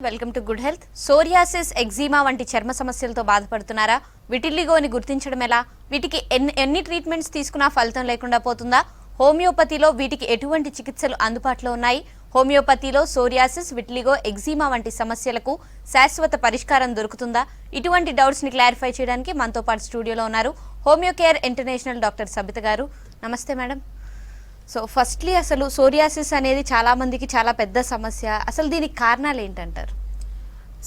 Welcome to good health. Psoriasis, eczema వంటి చర్మ సమస్యలతో బాధపడుతున్నారా? విటిలిగోని గుర్తించడం ఎలా? వీటికి ఎన్ని ట్రీట్మెంట్స్ తీసుకున్నా ఫలితం లేకుండా పోతుందా? హోమియోపతిలో వీటికి ఎటువంటి చికిత్సలు అందుబాటులో ఉన్నాయి? హోమియోపతిలో సోరియాసిస్, విటిలిగో, ఎగ్జిమా వంటి సమస్యలకు శాశ్వత పరిష్కారం దొరుకుతుందా? ఇటువంటి డౌట్స్ ని క్లారిఫై చేయడానికి మనతో పాటు స్టూడియోలో ఉన్నారు homeo care international doctor Sabitha గారు. నమస్తే మేడం. సో ఫస్ట్లీ అసలు సోరియాసిస్ అనేది చాలా మందికి చాలా పెద్ద సమస్య. అసలు దీనికి కారణాలు ఏంటంటారు?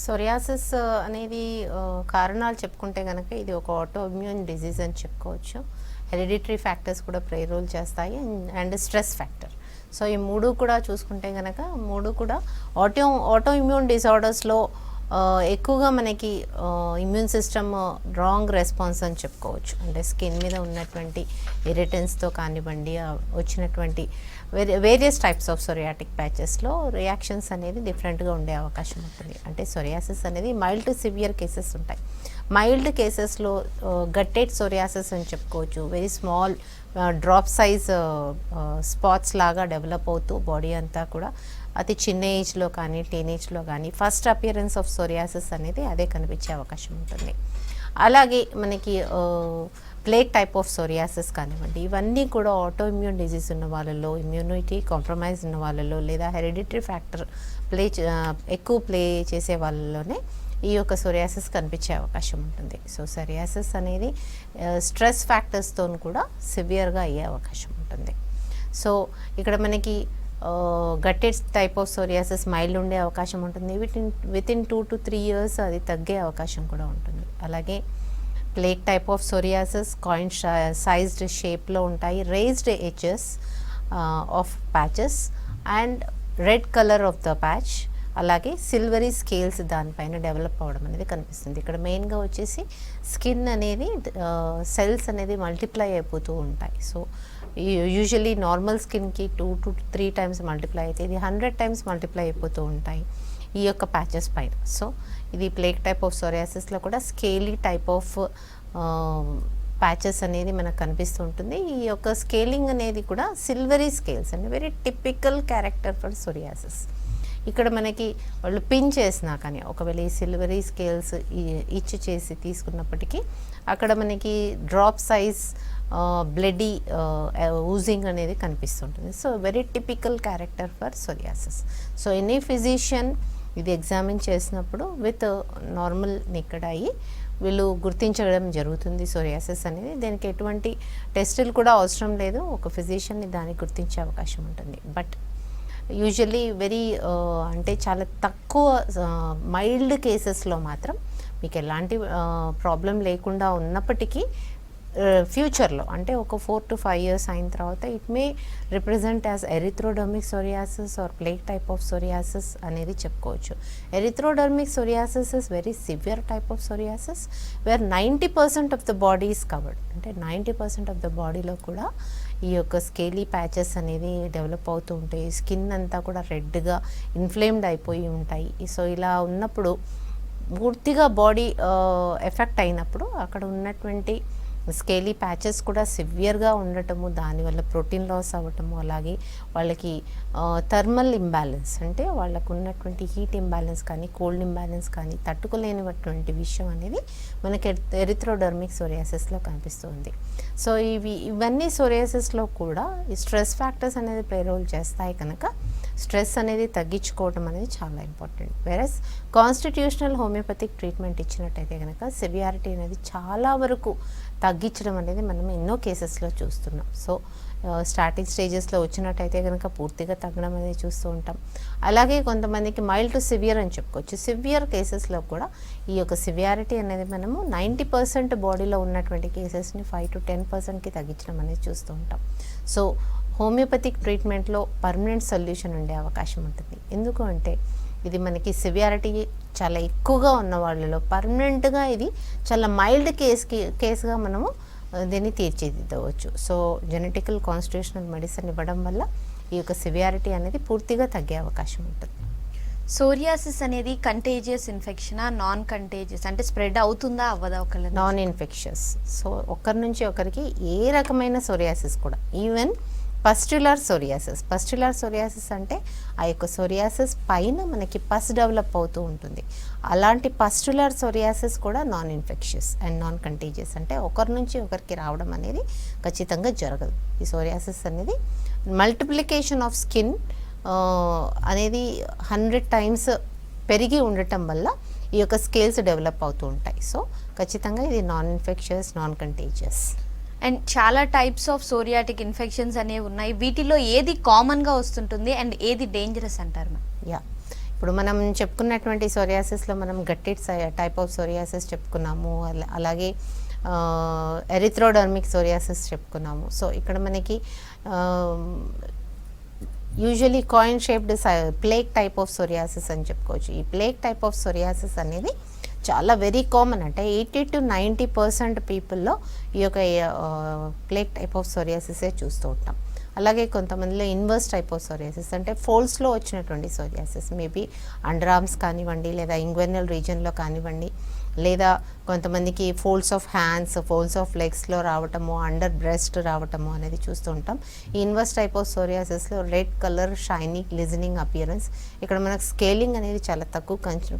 సోరియాసిస్ అనేది కారణాలు చెప్పుకుంటే కనుక ఇది ఒక ఆటో ఇమ్యూన్ డిజీజ్ అని చెప్పుకోవచ్చు. హెరిడిటరీ ఫ్యాక్టర్స్ కూడా ప్లే రోల్ చేస్తాయి అండ్ స్ట్రెస్ ఫ్యాక్టర్. సో ఈ మూడు కూడా చూసుకుంటే కనుక మూడు కూడా ఆటో ఇమ్యూన్ డిజార్డర్స్లో ఎక్కువగా మనకి ఇమ్యూన్ సిస్టమ్ రాంగ్ రెస్పాన్స్ అని చెప్పుకోవచ్చు. అంటే స్కిన్ మీద ఉన్నటువంటి ఇరిటెన్స్తో కానివ్వండి, వచ్చినటువంటి వేరియస్ టైప్స్ ఆఫ్ సోరియాటిక్ ప్యాచెస్లో రియాక్షన్స్ అనేది డిఫరెంట్గా ఉండే అవకాశం ఉంటుంది. అంటే సోరియాసిస్ అనేది మైల్డ్ టు సివియర్ కేసెస్ ఉంటాయి. మైల్డ్ కేసెస్లో గట్టెడ్ సోరియాసిస్ అని చెప్పుకోవచ్చు. Very small drop size spots లాగా డెవలప్ అవుతూ బాడీ అంతా కూడా అతి చిన్న ఏజ్లో కానీ టీనేజ్లో కానీ ఫస్ట్ అపియరెన్స్ ఆఫ్ సోరియాసిస్ అనేది అదే కనిపించే అవకాశం ఉంటుంది. అలాగే మనకి ప్లేగ్ టైప్ ఆఫ్ సోరియాసిస్ కానివ్వండి, ఇవన్నీ కూడా ఆటో ఇమ్యూన్ డిజీజ్ ఉన్న వాళ్ళలో, ఇమ్యూనిటీ కాంప్రమైజ్ ఉన్న వాళ్ళలో, లేదా హెరిడిటరీ ఫ్యాక్టర్ ఎక్కువ ప్లే చేసే వాళ్ళలోనే ఈ యొక్క సోరియాసిస్ కనిపించే అవకాశం ఉంటుంది. సో సోరియాసిస్ అనేది స్ట్రెస్ ఫ్యాక్టర్స్తో కూడా సివియర్గా అయ్యే అవకాశం ఉంటుంది. సో ఇక్కడ మనకి గట్టెడ్ టైప్ ఆఫ్ సోరియాసిస్ మైల్డ్ ఉండే అవకాశం ఉంటుంది. వితిన్ 2 to 3 years అది తగ్గే అవకాశం కూడా ఉంటుంది. అలాగే plague type of psoriasis coin sized షేప్లో ఉంటాయి. Raised edges of patches and red colour of the patch, అలాగే సిల్వరీ స్కేల్స్ దానిపైన డెవలప్ అవ్వడం అనేది కనిపిస్తుంది. ఇక్కడ మెయిన్గా వచ్చేసి స్కిన్ అనేది సెల్స్ అనేది మల్టిప్లై అయిపోతూ ఉంటాయి. సో యూజువలీ నార్మల్ స్కిన్కి 2 to 3 times మల్టిప్లై అయితే ఇది 100 times మల్టిప్లై అయిపోతూ ఉంటాయి ఈ యొక్క ప్యాచెస్ పైన. సో ఇది ప్లేగ్ టైప్ ఆఫ్ సోరియాసిస్లో కూడా స్కేలీ టైప్ ఆఫ్ ప్యాచెస్ అనేది మనకు కనిపిస్తూ ఉంటుంది. ఈ యొక్క స్కేలింగ్ అనేది కూడా సిల్వరీ స్కేల్స్ అండి, very typical character for psoriasis. ఇక్కడ మనకి వాళ్ళు పిన్ చేసినా కానీ ఒకవేళ ఈ సిల్వరీ స్కేల్స్ ఇచ్చి చేసి తీసుకున్నప్పటికీ అక్కడ మనకి డ్రాప్ సైజ్ బ్లడీ ఊజింగ్ అనేది కనిపిస్తుంటుంది. So very typical character for psoriasis. So any physician ఇది ఎగ్జామిన్ చేసినప్పుడు విత్ నార్మల్ నిక్కడ అయ్యి వీళ్ళు గుర్తించడం జరుగుతుంది సోరియాసిస్ అనేది. దీనికి ఎటువంటి టెస్టులు కూడా అవసరం లేదు, ఒక ఫిజిషియన్ని దాన్ని గుర్తించే అవకాశం ఉంటుంది. బట్ యూజువల్లీ వెరీ అంటే చాలా తక్కువ మైల్డ్ కేసెస్లో మాత్రం మీకు ఎలాంటి ప్రాబ్లం లేకుండా ఉన్నప్పటికీ ఫ్యూచర్లో అంటే ఒక 4 to 5 years అయిన తర్వాత it may represent as erythrodermic psoriasis or plaque type of psoriasis అనేది చెప్పుకోవచ్చు. Erythrodermic psoriasis is very severe type of psoriasis where 90% of the body is covered. అంటే 90% ఆఫ్ ద బాడీలో కూడా ఈ యొక్క స్కేలీ ప్యాచెస్ అనేది డెవలప్ అవుతూ ఉంటాయి. స్కిన్ అంతా కూడా రెడ్గా ఇన్ఫ్లేమ్డ్ అయిపోయి ఉంటాయి. సో ఇలా ఉన్నప్పుడు పూర్తిగా బాడీ ఎఫెక్ట్ అయినప్పుడు అక్కడ ఉన్నటువంటి స్కేలీ ప్యాచెస్ కూడా సివియర్గా ఉండటము, దానివల్ల ప్రోటీన్ లాస్ అవ్వటము, అలాగే వాళ్ళకి థర్మల్ ఇంబ్యాలెన్స్ అంటే వాళ్ళకు ఉన్నటువంటి హీట్ ఇంబ్యాలెన్స్ కానీ కోల్డ్ ఇంబ్యాలెన్స్ కానీ తట్టుకోలేనిటువంటి విషయం అనేది మనకి ఎరిథ్రోడర్మిక్ సోరియాసిస్లో కనిపిస్తుంది. సో ఇవన్నీ సోరియాసిస్లో కూడా ఈ స్ట్రెస్ ఫ్యాక్టర్స్ అనేది ప్లే రోల్ చేస్తాయి కనుక స్ట్రెస్ అనేది తగ్గించుకోవడం అనేది చాలా ఇంపార్టెంట్. వేరస్ కాన్స్టిట్యూషనల్ హోమియోపతిక్ ట్రీట్మెంట్ ఇచ్చినట్టయితే కనుక సివియారిటీ అనేది చాలా వరకు తగ్గించడం అనేది మనం ఎన్నో కేసెస్లో చూస్తున్నాం. సో స్టార్టింగ్ స్టేజెస్లో వచ్చినట్టయితే కనుక పూర్తిగా తగ్గడం అనేది చూస్తూ ఉంటాం. అలాగే కొంతమందికి మైల్డ్ టు సివియర్ అని చెప్పుకోవచ్చు. సివియర్ కేసెస్లో కూడా ఈ యొక్క సివియారిటీ అనేది మనము 90% బాడీలో ఉన్నటువంటి కేసెస్ని 5 to 10%కి తగ్గించడం అనేది చూస్తూ ఉంటాం. సో హోమియోపతిక్ ట్రీట్మెంట్లో పర్మనెంట్ సొల్యూషన్ ఉండే అవకాశం ఉంటుంది. ఎందుకు అంటే ఇది మనకి సివియారిటీ చాలా ఎక్కువగా ఉన్న వాళ్ళలో పర్మనెంట్గా ఇది చాలా మైల్డ్ కేసుగా మనము దీన్ని తీర్చిదిద్దవచ్చు. సో జెనెటికల్ కాన్స్టిట్యూషనల్ మెడిసిన్ ఇవ్వడం వల్ల ఈ యొక్క సివియారిటీ అనేది పూర్తిగా తగ్గే అవకాశం ఉంటుంది. సోరియాసిస్ అనేది కంటేజియస్ ఇన్ఫెక్షనా, నాన్ కంటేజియస్ అంటే స్ప్రెడ్ అవుతుందా అవ్వదా? ఒకళ్ళ నాన్ ఇన్ఫెక్షస్. సో ఒకరి నుంచి ఒకరికి ఏ రకమైన సోరియాసిస్ కూడా ఈవెన్ పస్టులార్ సోరియాసిస్ అంటే ఆ యొక్క సోరియాసిస్ పైన మనకి పస్ డెవలప్ అవుతూ ఉంటుంది. అలాంటి పస్టులార్ సోరియాసిస్ కూడా non infectious and non contagious, అంటే ఒకరి నుంచి ఒకరికి రావడం అనేది ఖచ్చితంగా జరగదు. ఈ సోరియాసిస్ అనేది మల్టిప్లికేషన్ ఆఫ్ స్కిన్ అనేది 100 times పెరిగి ఉండటం వల్ల ఈ యొక్క స్కేల్స్ డెవలప్ అవుతూ ఉంటాయి. సో ఖచ్చితంగా ఇది non infectious, non contagious. And చాలా టైప్స్ ఆఫ్ సోరియాటిక్ ఇన్ఫెక్షన్స్ అనేవి ఉన్నాయి. వీటిలో ఏది కామన్గా వస్తుంటుంది అండ్ ఏది డేంజరస్ అంటారు మ్యామ్? యా, ఇప్పుడు మనం చెప్పుకున్నటువంటి సోరియాసిస్లో మనం గట్టిట్ టైప్ ఆఫ్ సోరియాసిస్ చెప్పుకున్నాము, అలాగే ఎరిథ్రోడర్మిక్ సోరియాసిస్ చెప్పుకున్నాము. సో ఇక్కడ మనకి usually coin shaped plaque type of psoriasis అని చెప్పుకోవచ్చు. ఈ ప్లేక్ టైప్ ఆఫ్ సోరియాసిస్ అనేది చాలా వెరీ కామన్, అంటే 80 to 90% పీపుల్లో ఈ యొక్క ప్లేక్ టైప్ ఆఫ్ సోరియాసిసే చూస్తూ ఉంటాం. అలాగే కొంతమందిలో ఇన్వర్స్ టైప్ ఆఫ్ సోరియాసిస్ అంటే ఫోల్డ్స్లో వచ్చినటువంటి సోరియాసిస్, మేబీ అండర్ ఆర్మ్స్ కానివ్వండి, లేదా ఇంగ్వెనల్ రీజన్లో కానివ్వండి, లేదా కొంతమందికి folds of hands, folds of లెగ్స్లో రావటము, అండర్ బ్రెస్ట్ రావటము అనేది చూస్తూ ఉంటాం. ఈ ఇన్వర్స్ టైప్ ఆఫ్ సోరియాసిస్లో red colour, shiny, glistening appearance, ఇక్కడ మనకు స్కేలింగ్ అనేది చాలా తక్కువ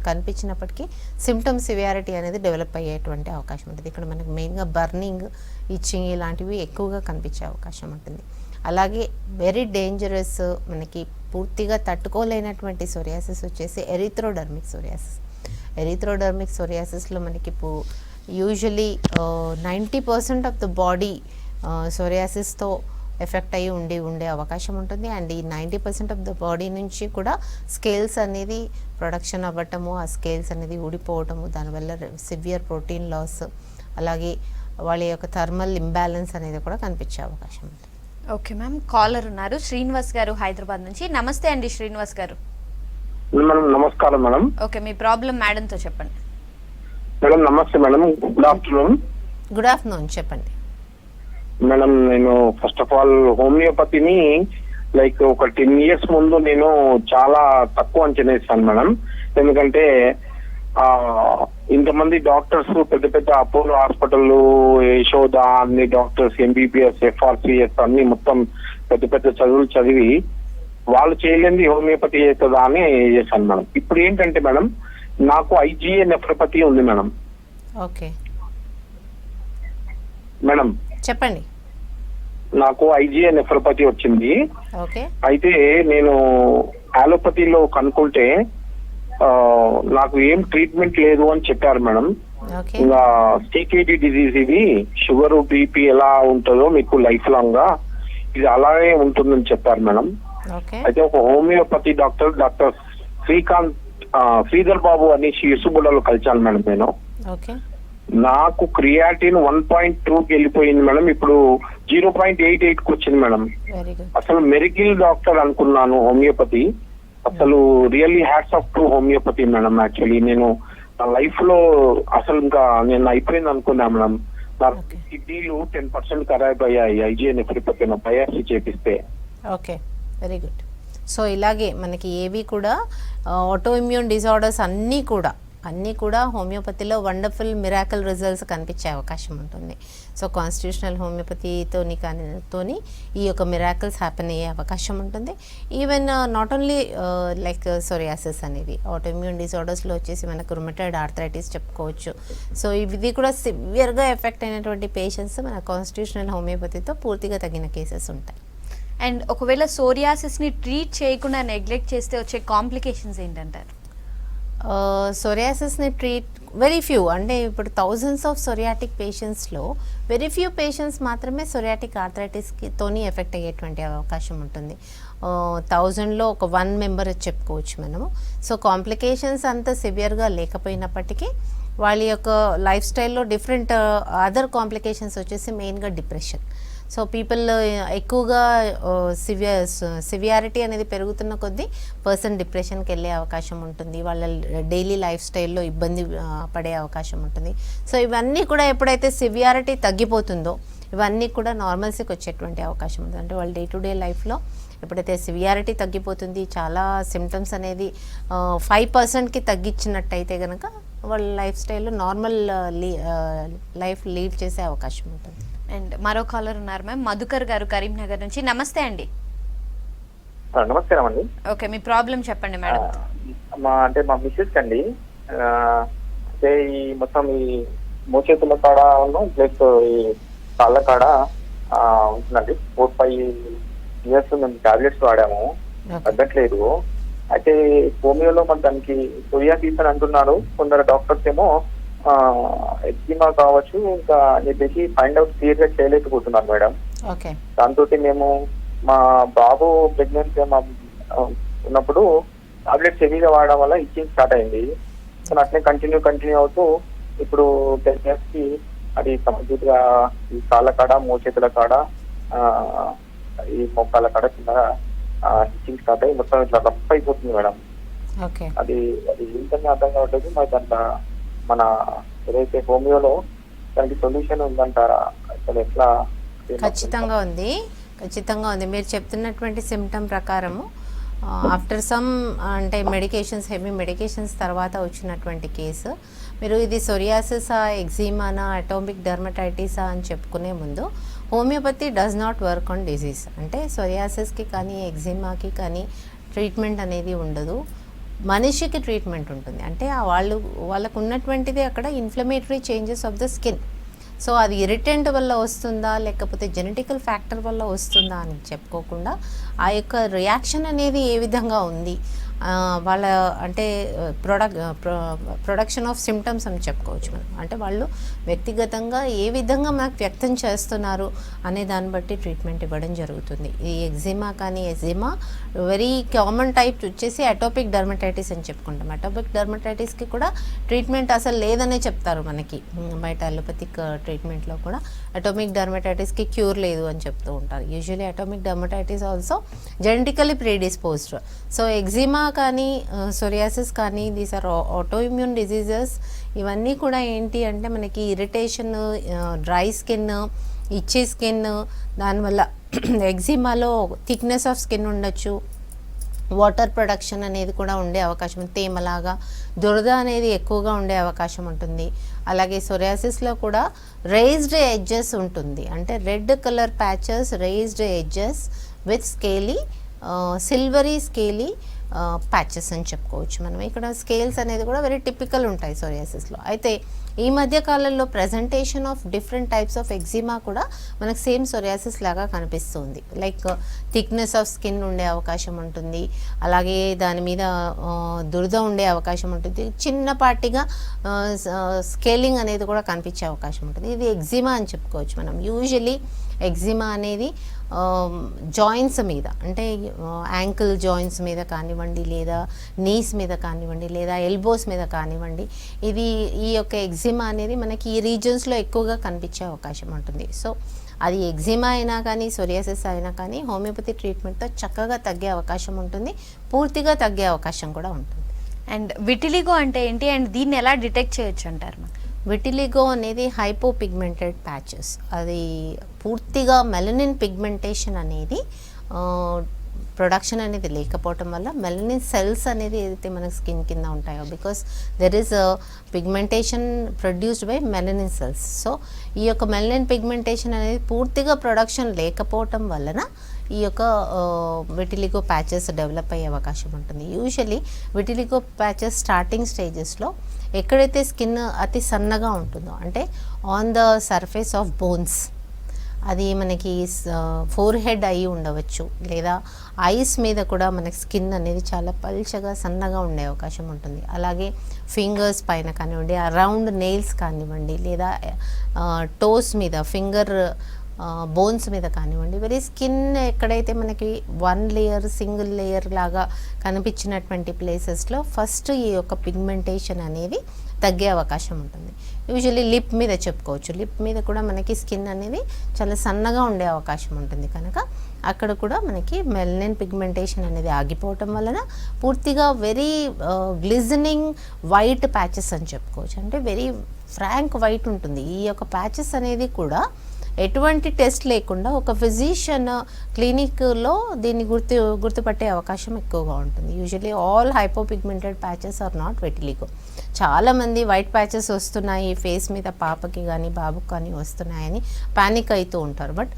కనిపించినప్పటికీ సిమ్టమ్ సివియారిటీ అనేది డెవలప్ అయ్యేటువంటి అవకాశం ఉంటుంది. ఇక్కడ మనకు మెయిన్గా బర్నింగ్, ఇచ్చింగ్ ఇలాంటివి ఎక్కువగా కనిపించే అవకాశం ఉంటుంది. అలాగే వెరీ డేంజరస్, మనకి పూర్తిగా తట్టుకోలేనటువంటి సోరియాసిస్ వచ్చేసి ఎరిథ్రోడర్మిక్ సోరియాసిస్లో మనకి యూజువలీ 90% ఆఫ్ ద బాడీ సోరియాసిస్తో ఎఫెక్ట్ అయ్యి ఉండే అవకాశం ఉంటుంది. అండ్ ఈ 90% ఆఫ్ ద బాడీ నుంచి కూడా స్కేల్స్ అనేది ప్రొడక్షన్ అవ్వటము, ఆ స్కేల్స్ అనేది ఊడిపోవటము, దానివల్ల సివియర్ ప్రోటీన్ లాస్, అలాగే వాళ్ళ యొక్క థర్మల్ ఇంబ్యాలెన్స్ అనేది కూడా కనిపించే అవకాశం ఉంది. ఓకే మ్యామ్, కాలర్ ఉన్నారు శ్రీనివాస్ గారు హైదరాబాద్ నుంచి. నమస్తే అండి శ్రీనివాస్ గారు. మేడం నమస్కారం మేడం. ఓకే, మీ ప్రాబ్లం మేడంతో చెప్పండి. మేడం నమస్తే madam, good afternoon. Good afternoon, చెప్పండి మేడం. నేను ఫస్ట్ ఆఫ్ ఆల్ హోమియోపతిని లైక్ ఒక 10 years ముందు నేను చాలా తక్కువ అంచనా ఇస్తాను మేడం. ఎందుకంటే ఇంతమంది డాక్టర్స్, పెద్ద పెద్ద అపోలో హాస్పిటల్, యశోద, అన్ని డాక్టర్స్, MBBS, FRCS అన్ని మొత్తం పెద్ద పెద్ద చదువులు చదివి వాళ్ళు చేయలేని హోమియోపతి చేస్తుందా అని చేశాను మేడం. ఇప్పుడు ఏంటంటే మేడం, నాకు IgA నెఫ్రోపతి ఉంది మేడం. ఓకే మేడం చెప్పండి. నాకు IgA నెఫ్రోపతి వచ్చింది. ఓకే, అయితే నేను అలోపతిలో కనుక్కుంటే నాకు ఏం ట్రీట్మెంట్ లేదు అని చెప్పారు మేడం. ఓకే, ఇంకా CKD డిజీజ్, ఇది షుగర్, BP ఎలా ఉంటుందో మీకు లైఫ్ లాంగ్ గా ఇది అలాగే ఉంటుందని చెప్పారు మేడం. ఓకే, అయితే ఒక హోమియోపతి డాక్టర్ శ్రీధర్ బాబు అని యూసుబుడ్డలో కలిశాను మేడం నేను. ఓకే, నాకు క్రియాటిన్ 1.2కి వెళ్ళిపోయింది మేడం. ఇప్పుడు 0.88కి వచ్చింది మేడం. Very good. అసలు మెరికిల్ డాక్టర్ అనుకున్నాను హోమియోపతి. అసలు really hats off to homeopathy madam. Actually నేను నా లైఫ్ లో అసలు ఇంకా నేను అయిపోయింది అనుకున్నా మేడం. నా కిడ్నీలు 10% ఖరాబ్ అయ్యాయి IgA నెఫ్రోపతి బయాప్సీ చేపిస్తే. Okay, very good. సో ఇలాగే మనకి ఏవి కూడా ఆటోఇమ్యూన్ డిజార్డర్స్ అన్నీ కూడా హోమియోపతిలో వండర్ఫుల్ మిరాకల్ రిజల్ట్స్ కనిపించే అవకాశం ఉంటుంది. సో కాన్స్టిట్యూషనల్ హోమియోపతితోని ఈ యొక్క మిరాకల్స్ హ్యాపెన్ అయ్యే అవకాశం ఉంటుంది. Even not only like psoriasis అనేది, ఆటోఇమ్యూన్ డిజార్డర్స్లో వచ్చేసి మనకు రుమటాయిడ్ ఆర్థరైటిస్ చెప్పుకోవచ్చు. సో ఇది కూడా సివియర్గా ఎఫెక్ట్ అయినటువంటి పేషెంట్స్ మన కాన్స్టిట్యూషనల్ హోమియోపతితో పూర్తిగా తగిన కేసెస్ ఉంటాయి. అండ్ ఒకవేళ సోరియాసిస్ని ట్రీట్ చేయకుండా నెగ్లెక్ట్ చేస్తే వచ్చే కాంప్లికేషన్స్ ఏంటంటారు? సోరియాసిస్ని ట్రీట్ వెరీ ఫ్యూ, అంటే ఇప్పుడు థౌజండ్స్ ఆఫ్ సోరియాటిక్ పేషెంట్స్లో వెరీ ఫ్యూ పేషెంట్స్ మాత్రమే సోరియాటిక్ ఆర్థరైటిస్తోని ఎఫెక్ట్ అయ్యేటువంటి అవకాశం ఉంటుంది. 1000లో ఒక 1 member చెప్పుకోవచ్చు మనము. సో కాంప్లికేషన్స్ అంత సివియర్గా లేకపోయినప్పటికీ వాళ్ళ యొక్క లైఫ్ స్టైల్లో డిఫరెంట్ అదర్ కాంప్లికేషన్స్ వచ్చేసి మెయిన్గా డిప్రెషన్. సో పీపుల్ ఎక్కువగా సివియారిటీ అనేది పెరుగుతున్న కొద్దీ పర్సన్ డిప్రెషన్కి వెళ్ళే అవకాశం ఉంటుంది. వాళ్ళ డైలీ లైఫ్ స్టైల్లో ఇబ్బంది పడే అవకాశం ఉంటుంది. సో ఇవన్నీ కూడా ఎప్పుడైతే సివియారిటీ తగ్గిపోతుందో ఇవన్నీ కూడా నార్మల్సీకి వచ్చేటువంటి అవకాశం ఉంటుంది. అంటే వాళ్ళ డే టు డే లైఫ్లో ఎప్పుడైతే సివియారిటీ తగ్గిపోతుంది, చాలా సిమ్టమ్స్ అనేది 5%కి తగ్గించినట్టయితే కనుక వాళ్ళ లైఫ్ స్టైల్లో నార్మల్ లైఫ్ లీడ్ చేసే అవకాశం ఉంటుంది. అండ్ మరో కాలర్ ఉన్నారు మ్యామ్, మధుకర్ గారు కరీంనగర్ నుంచి. నమస్తే అండి. నమస్కారం అండి. ఓకే, మీ ప్రాబ్లం చెప్పండి మేడం. మా మిస్సెస్ అండి, అంటే ఈ మొత్తం ఈ మోచేతుల కాడ ప్లస్ ఈ కాళ్ళ కాడ ఉంటుందండి. 4-5 ఇయర్స్ మేము టాబ్లెట్స్ వాడాము, తగ్గట్లేదు. అయితే హోమియోలో మరి దానికి సోరియాసిస్ అని అంటున్నారు. కొందరు డాక్టర్స్ ఏమో ఎగ్జిమా కావచ్చు ఇంకా అని చెప్పేసి ఫైండ్ అవుట్ క్లియర్ గా చేయలేకపోతున్నారు మేడం. దాంతో మేము మా బాబు ప్రెగ్నెన్సీ ఉన్నప్పుడు టాబ్లెట్స్ హెవీగా వాడడం వల్ల ఇచ్చింగ్ స్టార్ట్ అయింది. సో అట్లే కంటిన్యూ అవుతూ ఇప్పుడు 10 years కి అది కంప్లీట్ గా ఈ కాళ్ళ కాడ, మోచేతుల కాడ, ఈ మొక్కల కాడ కింద ఇచ్చింగ్ స్టార్ట్ అయ్యి మొత్తం ఇట్లా రఫ్ అయిపోతుంది మేడం. అది ఏంటని అర్థం కావట్లేదు. మరి దాంట్లో మన ఏదైతే హోమియోలో దానికి సొల్యూషన్ ఉందంటారా? అసలు ఎట్లా? ఖచ్చితంగా ఉంది. మీరు చెప్తున్నటువంటి సిమ్టమ్ ప్రకారము ఆఫ్టర్ సమ్ అంటే మెడికేషన్స్, హెవీ మెడికేషన్స్ తర్వాత వచ్చినటువంటి కేసు. మీరు ఇది సోరియాసిసా, ఎగ్జిమానా, అటోమిక్ డర్మటైటిసా అని చెప్పుకునే ముందు homeopathy does not work on disease. అంటే సోరియాసిస్కి కానీ ఎగ్జిమాకి కానీ ట్రీట్మెంట్ అనేది ఉండదు. మనిషికి ట్రీట్మెంట్ ఉంటుంది. అంటే వాళ్ళకు ఉన్నటువంటిది అక్కడ inflammatory changes of the skin. So అది ఇరిటెంట్ వల్ల వస్తుందా లేకపోతే జెనెటికల్ ఫ్యాక్టర్ వల్ల వస్తుందా అని చెప్పుకోకుండా ఆ యొక్క రియాక్షన్ అనేది ఏ విధంగా ఉంది, వాళ్ళ అంటే ప్రొడక్షన్ ఆఫ్ సిమ్టమ్స్ అని చెప్పుకోవచ్చు మనం. అంటే వాళ్ళు వ్యక్తిగతంగా ఏ విధంగా మనకు వ్యక్తం చేస్తున్నారు అనే దాన్ని బట్టి ట్రీట్మెంట్ ఇవ్వడం జరుగుతుంది. ఈ ఎగ్జిమా కానీ వెరీ కామన్ టైప్ వచ్చేసి అటోపిక్ డర్మటైటిస్ అని చెప్పుకుంటాం. అటోపిక్ డర్మటైటిస్కి కూడా ట్రీట్మెంట్ అసలు లేదనే చెప్తారు మనకి. బయట అలోపతిక్ ట్రీట్మెంట్లో కూడా అటోమిక్ డర్మటైటిస్కి క్యూర్ లేదు అని చెప్తూ ఉంటారు. Usually atomic dermatitis also genetically predisposed. So eczema కానీ సోరియాసిస్ కానీ దీస్ ఆర్ ఆటోఇమ్యూన్ డిజీజెస్. ఇవన్నీ కూడా ఏంటి అంటే మనకి ఇరిటేషన్, డ్రై స్కిన్, ఇచ్చే స్కిన్, దానివల్ల ఎగ్జిమాలో థిక్నెస్ ఆఫ్ స్కిన్ ఉండొచ్చు, వాటర్ ప్రొడక్షన్ అనేది కూడా ఉండే అవకాశం, తేమలాగా దురద అనేది ఎక్కువగా ఉండే అవకాశం ఉంటుంది. అలాగే సోరియాసిస్లో కూడా రేజ్డ్ ఎడ్జెస్ ఉంటుంది. అంటే red colour patches, raised edges with scaly, silvery scaly patches అని చెప్పుకోవచ్చు మనం. ఇక్కడ స్కేల్స్ అనేది కూడా వెరీ టిపికల్ ఉంటాయి సోరియాసిస్లో. అయితే ఈ మధ్య కాలంలో presentation of different types of eczema కూడా మనకు సేమ్ సోరియాసిస్ లాగా కనిపిస్తుంది. లైక్ థిక్నెస్ ఆఫ్ స్కిన్ ఉండే అవకాశం ఉంటుంది, అలాగే దాని మీద దురద ఉండే అవకాశం ఉంటుంది, చిన్నపాటిగా స్కేలింగ్ అనేది కూడా కనిపించే అవకాశం ఉంటుంది. ఇది ఎగ్జిమా అని చెప్పుకోవచ్చు మనం. యూజువలీ ఎగ్జిమా అనేది జాయింట్స్ మీద, అంటే యాంకిల్ జాయింట్స్ మీద కానివ్వండి, లేదా నీస్ మీద కానివ్వండి, లేదా ఎల్బోస్ మీద కానివ్వండి, ఈ యొక్క ఎగ్జిమా అనేది మనకి ఈ రీజన్స్లో ఎక్కువగా కనిపించే అవకాశం ఉంటుంది. సో అది ఎగ్జిమా అయినా కానీ సోరియాసిస్ అయినా కానీ హోమియోపతి ట్రీట్మెంట్తో చక్కగా తగ్గే అవకాశం ఉంటుంది, పూర్తిగా తగ్గే అవకాశం కూడా ఉంటుంది. అండ్ విటిలిగో అంటే ఏంటి, అండ్ దీన్ని ఎలా డిటెక్ట్ చేయొచ్చు అంటారు? విటిలిగో అనేది హైపోపిగ్మెంటెడ్ ప్యాచెస్. అది పూర్తిగా మెలనిన్ పిగ్మెంటేషన్ అనేది ప్రొడక్షన్ అనేది లేకపోవటం వల్ల మెలనిన్ సెల్స్ అనేది ఏదైతే మన స్కిన్ కింద ఉంటాయో, because there is pigmentation produced by melanin cells. So ఈ యొక్క మెలనిన్ పిగ్మెంటేషన్ అనేది పూర్తిగా ప్రొడక్షన్ లేకపోవటం వలన ఈ యొక్క విటిలిగో ప్యాచెస్ డెవలప్ అయ్యే అవకాశం ఉంటుంది. యూజువలీ విటిలిగో ప్యాచెస్ స్టార్టింగ్ స్టేజెస్లో ఎక్కడైతే స్కిన్ అతి సన్నగా ఉంటుందో, అంటే on the surface of bones, అది మనకి ఫోర్ హెడ్ అయి ఉండవచ్చు, లేదా ఐస్ మీద కూడా మనకి స్కిన్ అనేది చాలా పల్చగా సన్నగా ఉండే అవకాశం ఉంటుంది. అలాగే ఫింగర్స్ పైన కానివ్వండి, అరౌండ్ నెయిల్స్ కానివ్వండి, లేదా టోస్ మీద, ఫింగర్ బోన్స్ మీద కానివ్వండి, వెరీ స్కిన్ ఎక్కడైతే మనకి వన్ లేయర్, సింగిల్ లేయర్ లాగా కనిపించినటువంటి ప్లేసెస్లో ఫస్ట్ ఈ యొక్క పిగ్మెంటేషన్ అనేది తగ్గే అవకాశం ఉంటుంది. యూజువల్లీ లిప్ మీద చెప్పుకోవచ్చు. లిప్ మీద కూడా మనకి స్కిన్ అనేది చాలా సన్నగా ఉండే అవకాశం ఉంటుంది కనుక అక్కడ కూడా మనకి మెలనిన్ పిగ్మెంటేషన్ అనేది ఆగిపోవటం వలన పూర్తిగా వెరీ గ్లిజనింగ్ వైట్ ప్యాచెస్ అని చెప్పుకోవచ్చు. అంటే వెరీ ఫ్రాంక్ వైట్ ఉంటుంది. ఈ యొక్క ప్యాచెస్ అనేది కూడా ఎటువంటి టెస్ట్ లేకుండా ఒక ఫిజిషియన్ క్లినిక్లో దీన్ని గుర్తుపట్టే అవకాశం ఎక్కువగా ఉంటుంది. Usually all hypopigmented patches are not vitiligo. చాలామంది వైట్ ప్యాచెస్ వస్తున్నాయి ఫేస్ మీద, పాపకి కానీ బాబుకి కానీ వస్తున్నాయని ప్యానిక్ అవుతూ ఉంటారు. బట్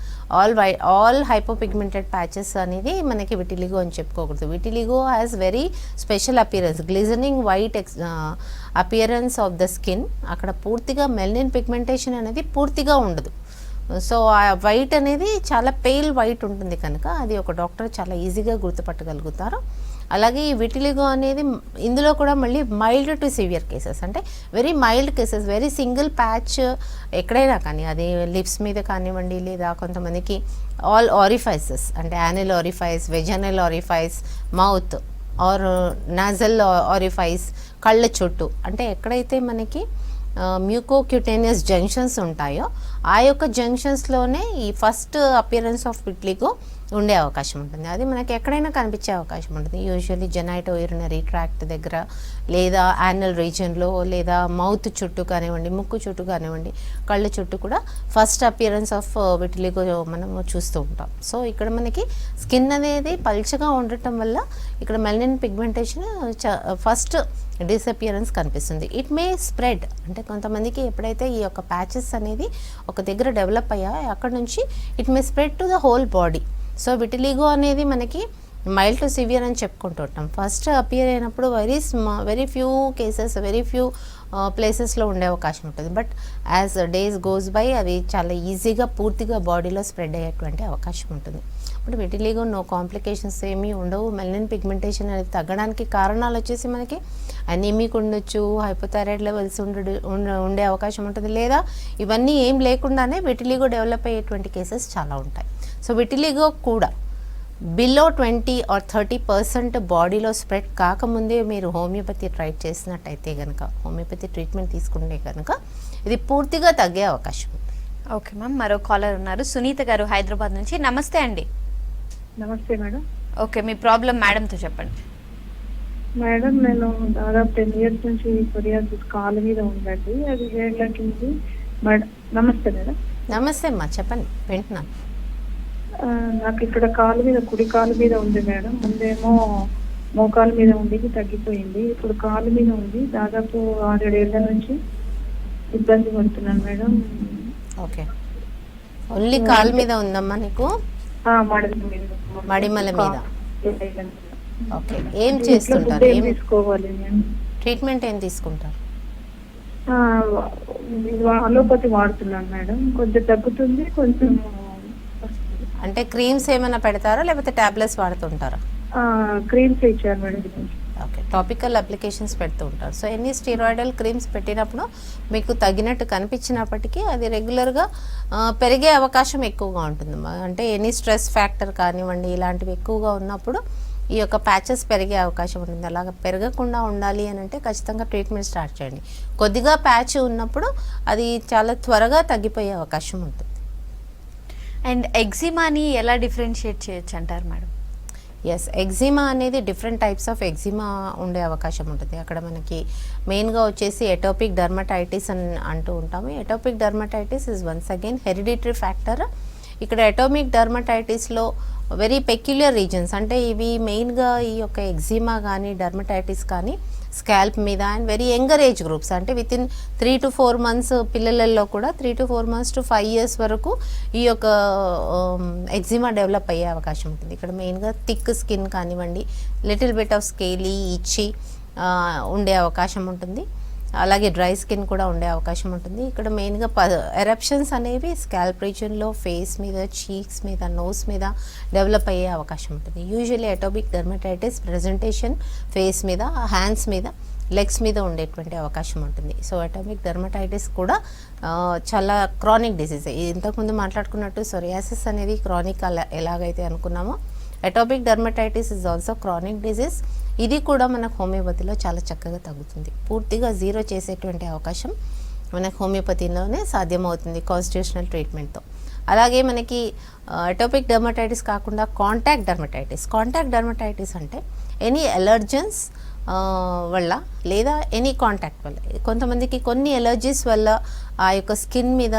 ఆల్ హైపోపిగ్మెంటెడ్ ప్యాచెస్ అనేది మనకి విటిలిగో అని చెప్పుకోకూడదు. Vitiligo has very special appearance, glistening white appearance of the skin. అక్కడ పూర్తిగా మెలనిన్ పిగ్మెంటేషన్ అనేది పూర్తిగా ఉండదు. సో ఆ వైట్ అనేది చాలా పేల్ వైట్ ఉంటుంది కనుక అది ఒక డాక్టర్ చాలా ఈజీగా గుర్తుపట్టగలుగుతారు. అలాగే ఈ విటిలిగో అనేది ఇందులో కూడా మళ్ళీ మైల్డ్ టు సివియర్ కేసెస్, అంటే very mild cases, very single patch ఎక్కడైనా కానీ, అది లిప్స్ మీద కానివ్వండి, లేదా కొంతమందికి ఆల్ ఆరిఫైసెస్ అంటే anal orifice, vaginal orifice, mouth are nozzle orifice, కళ్ళ చుట్టూ, అంటే ఎక్కడైతే మనకి మ్యూకోక్యూటేనియస్ జంక్షన్స్ ఉంటాయో ఆ యొక్క జంక్షన్స్లోనే ఈ ఫస్ట్ అపియరెన్స్ ఆఫ్ విటిలిగో ఉండే అవకాశం ఉంటుంది. అది మనకి ఎక్కడైనా కనిపించే అవకాశం ఉంటుంది. యూజువల్లీ జెనైటో యూరినరీ ట్రాక్ట్ దగ్గర, లేదా యానల్ రీజియన్లో, లేదా మౌత్ చుట్టూ కానివ్వండి, ముక్కు చుట్టూ కానివ్వండి, కళ్ళ చుట్టూ కూడా ఫస్ట్ అపియరెన్స్ ఆఫ్ విటిలిగో మనము చూస్తూ ఉంటాం. సో ఇక్కడ మనకి స్కిన్ అనేది పల్చగా ఉండటం వల్ల ఇక్కడ మెలనిన్ పిగ్మెంటేషన్ ఫస్ట్ డిసపియరెన్స్ కనిపిస్తుంది. ఇట్ మే స్ప్రెడ్, అంటే కొంతమందికి ఎప్పుడైతే ఈ యొక్క ప్యాచెస్ అనేది ఒక దగ్గర డెవలప్ అయ్యాయో అక్కడ నుంచి it may spread to the whole body. So vitiligo అనేది మనకి మైల్డ్ టు సివియర్ అని చెప్పుకుంటూ ఉంటాం. ఫస్ట్ అపియర్ అయినప్పుడు very few cases, very few ప్లేసెస్లో ఉండే అవకాశం ఉంటుంది. But as days goes by అవి చాలా ఈజీగా పూర్తిగా బాడీలో స్ప్రెడ్ అయ్యేటువంటి అవకాశం ఉంటుంది. ఇప్పుడు విటిలిగో నో కాంప్లికేషన్స్ ఏమీ ఉండవు. మెలనిన్ పిగ్మెంటేషన్ అనేది తగ్గడానికి కారణాలు వచ్చేసి మనకి అనీమిక్ ఉండొచ్చు, హైపోథైరాయిడ్ లెవెల్స్ ఉండే అవకాశం ఉంటుంది, లేదా ఇవన్నీ ఏం లేకుండానే విటిలిగో డెవలప్ అయ్యేటువంటి కేసెస్ చాలా ఉంటాయి. సో విటిలిగో కూడా బిలో 20 or 30% బాడీలో స్ప్రెడ్ కాకముందే మీరు హోమియోపతి ట్రై చేసినట్టయితే కనుక, హోమియోపతి ట్రీట్మెంట్ తీసుకుంటే కనుక ఇది పూర్తిగా తగ్గే అవకాశం ఉంది. ఓకే మ్యామ్, మరో కాలర్ ఉన్నారు, సునీత గారు హైదరాబాద్ నుంచి. నమస్తే అండి. నమస్తే మేడం. ఓకే, మీ ప్రాబ్లం మేడంతో చెప్పండి. మేడం, నేను దాదాపు 10 years నుంచి సోరియాసిస్ కాలు మీద ఉందండి. అది ఏళ్ళకి మేడం. నమస్తే మేడం. నమస్తే అమ్మా, చెప్పండి, వింటున్నాను. నాకు ఇక్కడ కాలు మీద, కుడి కాలు మీద ఉంది మేడం. ముందేమో మోకాలు మీద ఉంది, తగ్గిపోయింది. ఇప్పుడు కాలు మీద ఉంది. దాదాపు 6-7 ఏళ్ల నుంచి ఇబ్బంది పడుతున్నాను మేడం. ఓకే, ఓన్లీ కాలు మీద ఉందమ్మా నీకు? మడిమల మీద. ఓకే, ఏం చేస్తుంటారు? ఏం తీసుకోవాలి? ట్రీట్మెంట్ ఏం తీసుకుంటారు? అలోపతి వాడుతున్నాను మేడం. కొంచెం తగ్గుతుంది, కొంచెం. అంటే క్రీమ్స్ ఏమైనా పెడతారా లేకపోతే టాబ్లెట్స్ వాడుతుంటారా? క్రీమ్స్ ఇచ్చారు మేడం. ఓకే, టాపికల్ అప్లికేషన్స్ పెడుతూ ఉంటారు. సో ఎన్ని స్టీరాయిడల్ క్రీమ్స్ పెట్టినప్పుడు మీకు తగ్గినట్టు కనిపించినప్పటికీ అది రెగ్యులర్గా పెరిగే అవకాశం ఎక్కువగా ఉంటుంది. అంటే ఎనీ స్ట్రెస్ ఫ్యాక్టర్ కానివ్వండి, ఇలాంటివి ఎక్కువగా ఉన్నప్పుడు ఈ యొక్క ప్యాచెస్ పెరిగే అవకాశం ఉంటుంది. అలాగ పెరగకుండా ఉండాలి అని అంటే ఖచ్చితంగా ట్రీట్మెంట్ స్టార్ట్ చేయండి. కొద్దిగా ప్యాచ్ ఉన్నప్పుడు అది చాలా త్వరగా తగ్గిపోయే అవకాశం ఉంటుంది. అండ్ ఎగ్జిమాని ఎలా డిఫరెన్షియేట్ చేయొచ్చు అంటారు మేడం? ఎస్, ఎగ్జిమా అనేది డిఫరెంట్ టైప్స్ ఆఫ్ ఎగ్జిమా ఉండే అవకాశం ఉంటుంది. అక్కడ మనకి మెయిన్గా వచ్చేసి ఎటోపిక్ డర్మటైటిస్ అని అంటూ ఉంటాము. Atopic dermatitis is once again hereditary factor. ఇక్కడ ఎటోమిక్ డర్మటైటిస్లో వెరీ పెక్యులర్ రీజన్స్, అంటే ఇవి మెయిన్గా ఈ యొక్క ఎగ్జిమా కానీ డర్మటైటిస్ కానీ స్కాల్ప్ మీద and very younger age groups, అంటే వితిన్ 3 to 4 months పిల్లలలో కూడా 3 to 4 months to 5 years వరకు ఈ యొక్క ఎగ్జిమా డెవలప్ అయ్యే అవకాశం ఉంటుంది. ఇక్కడ మెయిన్గా థిక్ స్కిన్ కానివ్వండి, లిటిల్ బిట్ ఆఫ్ స్కేలీ, ఇచ్చి ఉండే అవకాశం ఉంటుంది. అలాగే డ్రై స్కిన్ కూడా ఉండే అవకాశం ఉంటుంది. ఇక్కడ మెయిన్గా ఎరప్షన్స్ అనేవి స్కాల్ప్ రీజన్లో, ఫేస్ మీద, చీక్స్ మీద, నోస్ మీద డెవలప్ అయ్యే అవకాశం ఉంటుంది. Usually atopic dermatitis presentation face మీద, హ్యాండ్స్ మీద, లెగ్స్ మీద ఉండేటువంటి అవకాశం ఉంటుంది. సో ఎటోపిక్ డర్మటైటిస్ కూడా చాలా క్రానిక్ డిసీజ్. ఇంతకుముందు మాట్లాడుకున్నట్టు సోరియాసిస్ అనేది క్రానిక్ ఎలాగైతే అనుకున్నామో, atopic dermatitis is also chronic disease. ఇది కూడా మనకు హోమియోపతిలో చాలా చక్కగా తగ్గుతుంది. పూర్తిగా జీరో చేసేటువంటి అవకాశం మనకు హోమియోపతిలోనే సాధ్యమవుతుంది కాన్స్టిట్యూషనల్ ట్రీట్మెంట్తో. అలాగే మనకి ఎటోపిక్ డర్మటైటిస్ కాకుండా కాంటాక్ట్ డర్మటైటిస్. కాంటాక్ట్ డర్మటైటిస్ అంటే ఎనీ అలర్జన్స్ వల్ల లేదా ఎనీ కాంటాక్ట్ వల్ల, కొంతమందికి కొన్ని ఎలర్జీస్ వల్ల ఆ యొక్క స్కిన్ మీద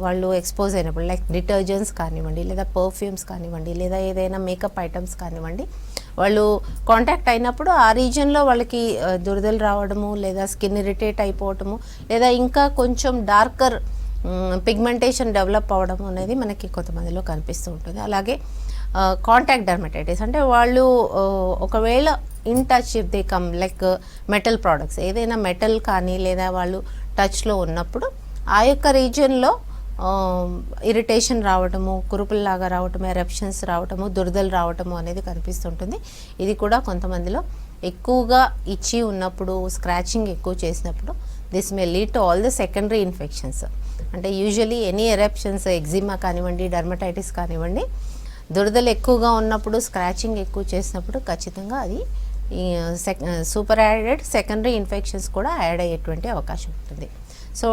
వాళ్ళు ఎక్స్పోజ్ అయినప్పుడు, లైక్ డిటర్జెంట్స్ కానివ్వండి, లేదా పర్ఫ్యూమ్స్ కానివ్వండి, లేదా ఏదైనా మేకప్ ఐటమ్స్ కానివ్వండి, వాళ్ళు కాంటాక్ట్ అయినప్పుడు ఆ రీజన్లో వాళ్ళకి దురదలు రావడము, లేదా స్కిన్ ఇరిటేట్ అయిపోవటము, లేదా ఇంకా కొంచెం డార్కర్ పిగ్మెంటేషన్ డెవలప్ అవ్వడం అనేది మనకి కొంతమందిలో కనిపిస్తూ ఉంటుంది. అలాగే కాంటాక్ట్ డర్మటైటిస్ అంటే వాళ్ళు ఒకవేళ in touch if they come like metal products, ఏదైనా మెటల్ కానీ లేదా వాళ్ళు టచ్లో ఉన్నప్పుడు ఆ యొక్క రీజియన్లో ఇరిటేషన్ రావటము, కురుపుల్లాగా రావటము, ఎరప్షన్స్ రావటము, దురదలు రావటము అనేది కనిపిస్తుంటుంది. ఇది కూడా కొంతమందిలో ఎక్కువగా ఇచ్చి ఉన్నప్పుడు, స్క్రాచింగ్ ఎక్కువ చేసినప్పుడు this may lead to all the secondary infections. అంటే యూజువలీ ఎనీ ఎరప్షన్స్, ఎగ్జిమా కానివ్వండి, డర్మటైటిస్ కానివ్వండి, దురదలు ఎక్కువగా ఉన్నప్పుడు, స్క్రాచింగ్ ఎక్కువ చేసినప్పుడు ఖచ్చితంగా అది సూపర్ యాడెడ్ సెకండరీ ఇన్ఫెక్షన్స్ కూడా యాడ్ అయ్యేటువంటి అవకాశం ఉంటుంది. సో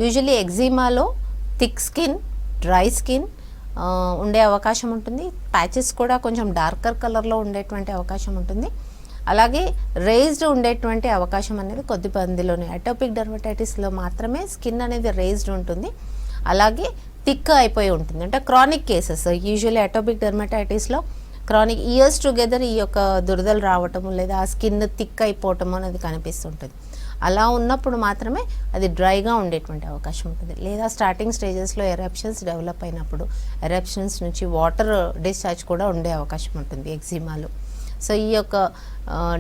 యూజువలీ ఎగ్జిమాలో థిక్ స్కిన్, డ్రై స్కిన్ ఉండే అవకాశం ఉంటుంది. ప్యాచెస్ కూడా కొంచెం డార్కర్ కలర్లో ఉండేటువంటి అవకాశం ఉంటుంది. అలాగే రేజ్డ్ ఉండేటువంటి అవకాశం అనేది కొద్ది మందిలోనే, అటోపిక్ డర్మటైటిస్లో మాత్రమే స్కిన్ అనేది రేజ్డ్ ఉంటుంది. అలాగే థిక్ అయిపోయి ఉంటుంది. అంటే క్రానిక్ కేసెస్, యూజువల్లీ అటోపిక్ డర్మటైటిస్లో క్రానిక్ ఇయర్స్ టుగెదర్ ఈ యొక్క దురదలు రావటము లేదా ఆ స్కిన్ థిక్ అయిపోవటము అనేది కనిపిస్తుంటుంది. అలా ఉన్నప్పుడు మాత్రమే అది డ్రైగా ఉండేటువంటి అవకాశం ఉంటుంది. లేదా స్టార్టింగ్ స్టేజెస్లో ఎరప్షన్స్ డెవలప్ అయినప్పుడు ఎరప్షన్స్ నుంచి వాటర్ డిశ్చార్జ్ కూడా ఉండే అవకాశం ఉంటుంది ఎగ్జిమాలో. సో ఈ యొక్క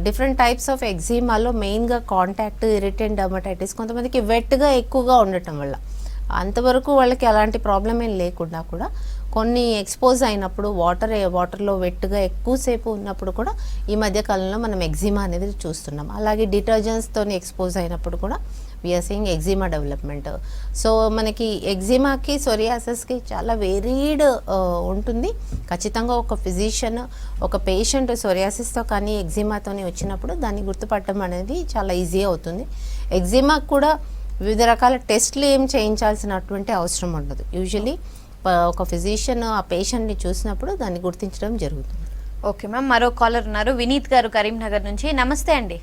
డిఫరెంట్ టైప్స్ ఆఫ్ ఎగ్జిమాలో మెయిన్గా కాంటాక్ట్ ఇరిటెంట్ డర్మటైటిస్, కొంతమందికి వెట్గా ఎక్కువగా ఉండటం వల్ల, అంతవరకు వాళ్ళకి అలాంటి ప్రాబ్లం ఏం లేకుండా కూడా కొన్ని ఎక్స్పోజ్ అయినప్పుడు వాటర్లో వెట్గా ఎక్కువసేపు ఉన్నప్పుడు కూడా ఈ మధ్య కాలంలో మనం ఎగ్జిమా అనేది చూస్తున్నాం. అలాగే డిటర్జెంట్స్తో ఎక్స్పోజ్ అయినప్పుడు కూడా we are seeing eczema development. So మనకి ఎగ్జిమాకి సోరియాసిస్కి చాలా వేరీడ్ ఉంటుంది. ఖచ్చితంగా ఒక ఫిజిషియన్ ఒక పేషెంట్ సోరియాసిస్తో కానీ ఎగ్జిమాతోని వచ్చినప్పుడు దాన్ని గుర్తుపట్టడం అనేది చాలా ఈజీ అవుతుంది. ఎగ్జిమాకి కూడా వివిధ రకాల టెస్ట్లు ఏం చేయించాల్సినటువంటి అవసరం ఉండదు. యూజువలీ ఒక ఫిజిషియన్ ఆ పేషెంట్ని చూసినప్పుడు దాన్ని గుర్తించడం జరుగుతుంది. ఓకే మ్యామ్, మరో కాలర్ ఉన్నారు, వినీత్ గారు కరీంనగర్ నుంచి. నమస్తే అండి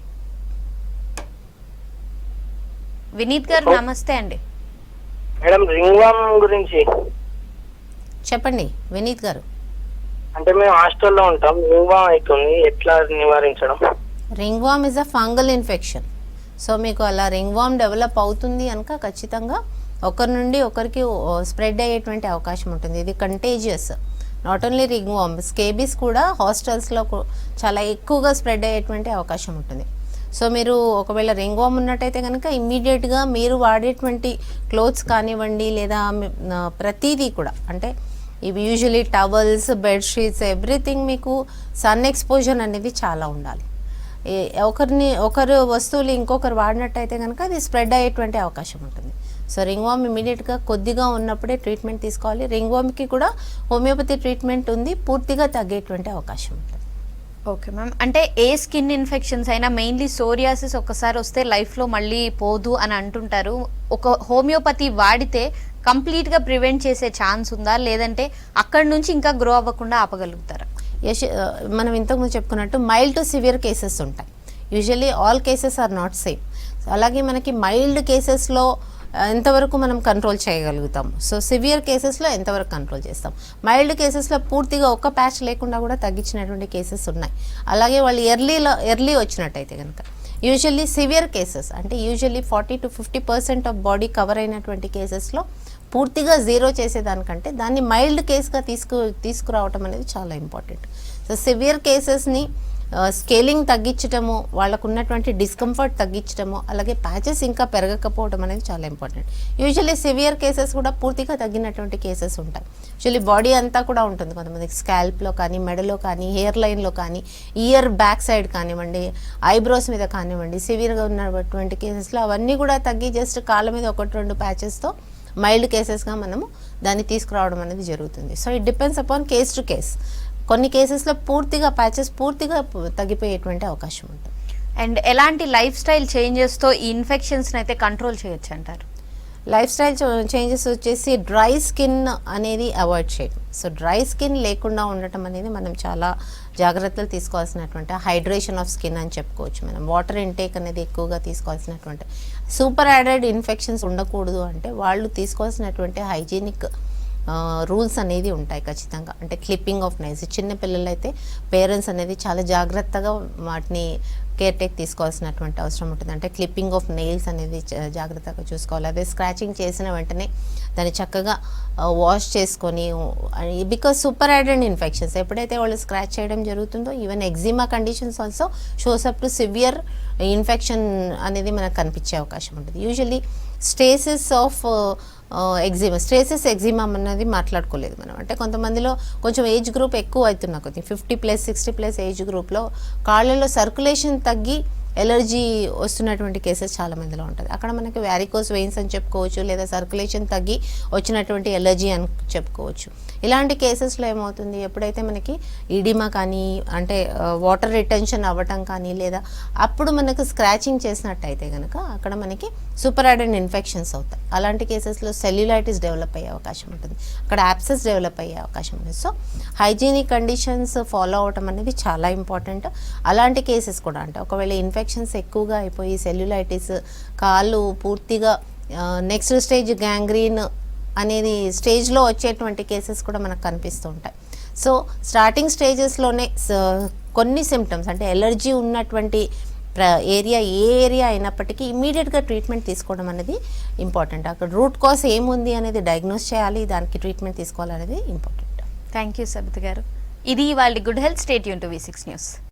వినీత్ గారు. నమస్తే అండి మేడం. రింగ్వామ్ గురించి చెప్పండి వినీత్ గారు. అంటే మేము హాస్టల్లో ఉంటాం, రింగ్వామ్ అవుతుంది, ఎట్లా నివారించడం? Ringworm is a fungal infection. So మీకు అలా రింగ్వామ్ డెవలప్ అవుతుంది కనుక ఖచ్చితంగా ఒకరి నుండి ఒకరికి స్ప్రెడ్ అయ్యేటువంటి అవకాశం ఉంటుంది. ఇది కంటేజియస్. నాట్ ఓన్లీ రింగ్వామ్, స్కేబీస్ కూడా హాస్టల్స్లో చాలా ఎక్కువగా స్ప్రెడ్ అయ్యేటువంటి అవకాశం ఉంటుంది. సో మీరు ఒకవేళ రింగ్వామ్ ఉన్నట్టయితే కనుక ఇమ్మీడియట్గా మీరు వాడేటువంటి క్లోత్స్ కానివ్వండి లేదా ప్రతిదీ కూడా, అంటే ఇవి యూజువలీ టవల్స్, బెడ్షీట్స్, ఎవ్రీథింగ్ మీకు సన్ ఎక్స్పోజర్ అనేది చాలా ఉండాలి. ఒకరు వస్తువులు ఇంకొకరు వాడినట్టయితే కనుక అది స్ప్రెడ్ అయ్యేటువంటి అవకాశం ఉంటుంది. సో రింగ్వామ్ ఇమీడియట్గా కొద్దిగా ఉన్నప్పుడే ట్రీట్మెంట్ తీసుకోవాలి. రింగ్వామ్కి కూడా హోమియోపతి ట్రీట్మెంట్ ఉంది, పూర్తిగా తగ్గేటువంటి అవకాశం ఉంటుంది. ఓకే మ్యామ్, అంటే ఏ స్కిన్ ఇన్ఫెక్షన్స్ అయినా మెయిన్లీ సోరియాసిస్ ఒక్కసారి వస్తే లైఫ్లో మళ్ళీ పోదు అని అంటుంటారు. ఒక హోమియోపతి వాడితే కంప్లీట్గా ప్రివెంట్ చేసే ఛాన్స్ ఉందా, లేదంటే అక్కడి నుంచి ఇంకా గ్రో అవ్వకుండా ఆపగలుగుతారా? మనం ఇంతకుముందు చెప్పుకున్నట్టు మైల్డ్ టు సివియర్ కేసెస్ ఉంటాయి. Usually all cases are not same. అలాగే మనకి మైల్డ్ కేసెస్లో ఎంతవరకు మనం కంట్రోల్ చేయగలుగుతాం, సో సివియర్ కేసెస్లో ఎంతవరకు కంట్రోల్ చేస్తాం. మైల్డ్ కేసెస్లో పూర్తిగా ఒక్క ప్యాచ్ లేకుండా కూడా తగ్గించినటువంటి కేసెస్ ఉన్నాయి. అలాగే వాళ్ళు ఎర్లీ వచ్చినట్టయితే కనుక యూజువల్లీ సివియర్ కేసెస్ అంటే usually 40 to 50% of body cover అయినటువంటి కేసెస్లో పూర్తిగా జీరో చేసేదానికంటే దాన్ని మైల్డ్ కేస్గా తీసుకురావటం అనేది చాలా ఇంపార్టెంట్. సో సివియర్ కేసెస్ని స్కేలింగ్ తగ్గించటము, వాళ్ళకు ఉన్నటువంటి డిస్కంఫర్ట్ తగ్గించటము, అలాగే ప్యాచెస్ ఇంకా పెరగకపోవడం అనేది చాలా ఇంపార్టెంట్. యూజువల్లీ సివియర్ కేసెస్ కూడా పూర్తిగా తగ్గినటువంటి కేసెస్ ఉంటాయి. యూజువల్లీ బాడీ అంతా కూడా ఉంటుంది, కొంతమందికి స్కాల్ప్లో కానీ, మెడలో కానీ, హెయిర్ లైన్లో కానీ, ఇయర్ బ్యాక్ సైడ్ కానివ్వండి, ఐబ్రోస్ మీద కానివ్వండి, సివియర్గా ఉన్నటువంటి కేసెస్లో అవన్నీ కూడా తగ్గి జస్ట్ కాళ్ళ మీద 1-2 ప్యాచెస్తో మైల్డ్ కేసెస్గా మనము దాన్ని తీసుకురావడం అనేది జరుగుతుంది. So it depends upon case to case. కొన్ని కేసెస్లో పూర్తిగా ప్యాచెస్ పూర్తిగా తగ్గిపోయేటువంటి అవకాశం ఉంటుంది. అండ్ ఎలాంటి లైఫ్ స్టైల్ చేంజెస్తో ఈ ఇన్ఫెక్షన్స్ని అయితే కంట్రోల్ చేయొచ్చు అంటారు? లైఫ్ స్టైల్ చేంజెస్ వచ్చేసి డ్రై స్కిన్ అనేది అవాయిడ్ చేయడం. సో డ్రై స్కిన్ లేకుండా ఉండటం అనేది మనం చాలా జాగ్రత్తలు తీసుకోవాల్సినటువంటి హైడ్రేషన్ ఆఫ్ స్కిన్ అని చెప్పుకోవచ్చు మనం. వాటర్ ఇంటేక్ అనేది ఎక్కువగా తీసుకోవాల్సినటువంటి, సూపర్ యాడెడ్ ఇన్ఫెక్షన్స్ ఉండకూడదు అంటే వాళ్ళు తీసుకోవాల్సినటువంటి హైజీనిక్ రూల్స్ అనేది ఉంటాయి ఖచ్చితంగా. అంటే క్లిప్పింగ్ ఆఫ్ నైల్స్, చిన్న పిల్లలైతే పేరెంట్స్ అనేది చాలా జాగ్రత్తగా వాటిని కేర్ టేక్ తీసుకోవాల్సినటువంటి అవసరం ఉంటుంది. అంటే క్లిప్పింగ్ ఆఫ్ నెయిల్స్ అనేది జాగ్రత్తగా చూసుకోవాలి. అదే స్క్రాచింగ్ చేసిన వెంటనే దాన్ని చక్కగా వాష్ చేసుకొని, బికాస్ సూపర్ యాడెడ్ ఇన్ఫెక్షన్స్ ఎప్పుడైతే వాళ్ళు స్క్రాచ్ చేయడం జరుగుతుందో, even eczema conditions also shows up to severe infection అనేది మనకు కనిపించే అవకాశం ఉంటుంది. యూజువల్లీ స్టేసెస్ ఆఫ్ స్ట్రేసెస్ ఎగ్జిమా అన్నది మాట్లాడుకోలేదు మనం. అంటే కొంతమందిలో కొంచెం ఏజ్ గ్రూప్ ఎక్కువ అవుతున్నా కొద్దిగా 50+, 60+ ఏజ్ గ్రూప్లో కాళ్ళలో సర్క్యులేషన్ తగ్గి ఎలర్జీ వస్తున్నటువంటి కేసెస్ చాలా మందిలో ఉంటుంది. అక్కడ మనకి వ్యారికోస్ వెయిన్స్ అని చెప్పుకోవచ్చు, లేదా సర్క్యులేషన్ తగ్గి వచ్చినటువంటి ఎలర్జీ అని చెప్పుకోవచ్చు. ఇలాంటి కేసెస్లో ఏమవుతుంది, ఎప్పుడైతే మనకి ఈడిమా కానీ అంటే వాటర్ రిటెన్షన్ అవ్వటం కానీ, లేదా అప్పుడు మనకు స్క్రాచింగ్ చేసినట్టయితే కనుక అక్కడ మనకి సూపర్ యాడెడ్ ఇన్ఫెక్షన్స్ అవుతాయి. అలాంటి కేసెస్లో సెల్యులైటిస్ డెవలప్ అయ్యే అవకాశం ఉంటుంది, అక్కడ యాప్సెస్ డెవలప్ అయ్యే అవకాశం ఉంటుంది. సో హైజీనిక్ కండిషన్స్ ఫాలో అవటం అనేది చాలా ఇంపార్టెంట్. అలాంటి కేసెస్ కూడా అంటే ఒకవేళ ఇన్ఫెక్షన్స్ ఎక్కువగా అయిపోయి సెల్యులైటిస్, కాళ్ళు పూర్తిగా నెక్స్ట్ స్టేజ్ గ్యాంగ్రీన్ అనేది స్టేజ్లో వచ్చేటువంటి కేసెస్ కూడా మనకు కనిపిస్తూ ఉంటాయి. సో స్టార్టింగ్ స్టేజెస్లోనే కొన్ని సిమ్టమ్స్ అంటే ఎలర్జీ ఉన్నటువంటి ఏరియా ఏ ఏరియా అయినప్పటికీ ఇమీడియట్గా ట్రీట్మెంట్ తీసుకోవడం అనేది ఇంపార్టెంట్. అక్కడ రూట్ కాజ్ ఏముంది అనేది డయాగ్నోస్ చేయాలి, దానికి ట్రీట్మెంట్ తీసుకోవాలనేది ఇంపార్టెంట్. థ్యాంక్ యూ సబిత గారు. ఇది వాళ్ళ good health. Stay tune to V6 news.